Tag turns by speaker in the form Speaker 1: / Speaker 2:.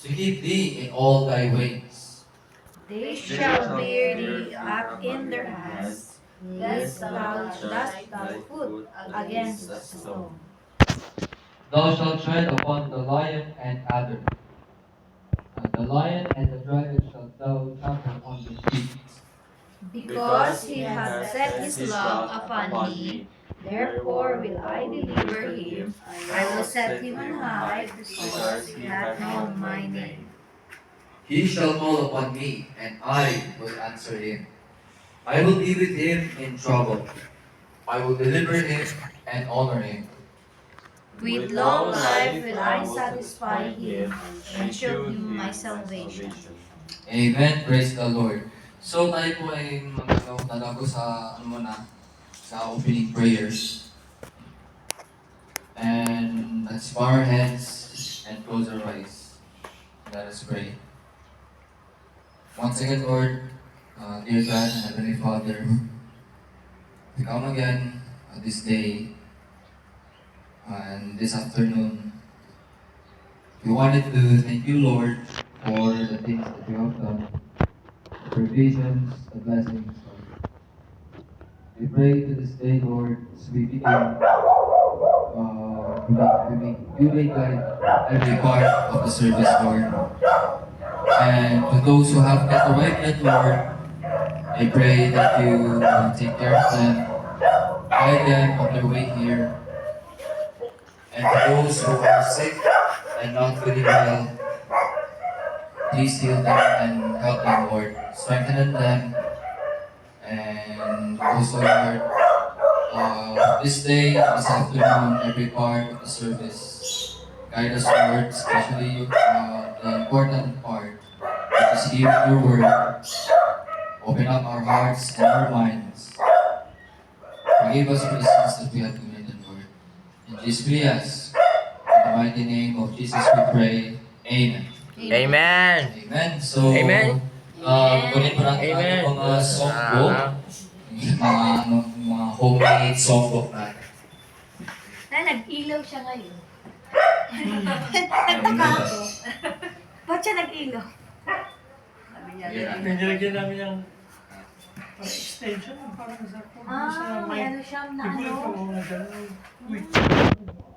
Speaker 1: to keep thee in all thy ways.
Speaker 2: They shall bear thee up in their hands, lest thou dash thy foot against a stone.
Speaker 1: Thou shalt tread upon the lion and adder. The lion and the dragon shalt thou trample on the feet.
Speaker 2: Because he hath set his love upon me, therefore will I deliver him. I will set him on high, because he hath known my name.
Speaker 1: He shall call upon me, and I will answer him. I will be with him in trouble. I will deliver him and honor him.
Speaker 2: With long life will I satisfy him, and show him my salvation.
Speaker 1: Amen. Praise the Lord. So tayo po ay talago sa sa opening prayers. And let's bow our heads and close our eyes. Let us pray. Once again, Lord, dear God and Heavenly Father, we come again this day and this afternoon. We wanted to thank you, Lord, for the things that you have done, the provisions, the blessings, Lord. We pray to this day, Lord, as we begin, you may guide every part of the service, Lord. And to those who have not arrived yet, Lord, I pray that you take care of them, guide them on their way here. And to those who are sick and not feeling well, please heal them and help them, Lord. Strengthen them. And also, Lord, this day, this afternoon, every part of the service, guide us, Lord, especially the important part, which is hearing your word. Open up our hearts and our minds. Forgive us for the sins that we have committed, Lord. In Jesus we ask. In the mighty name of Jesus we pray. Amen.
Speaker 3: Amen.
Speaker 1: Amen. So,
Speaker 3: Amen.
Speaker 1: kunin po natin
Speaker 3: Amen.
Speaker 1: ang mga songbook, mga homemade songbook natin.
Speaker 2: Nag-ilaw siya ngayon. Nagtaka ako. Ba't siya nag-ilaw?
Speaker 4: Nilagyan namin yung extension, parang sa
Speaker 2: May ano siya na ano.
Speaker 4: Ito,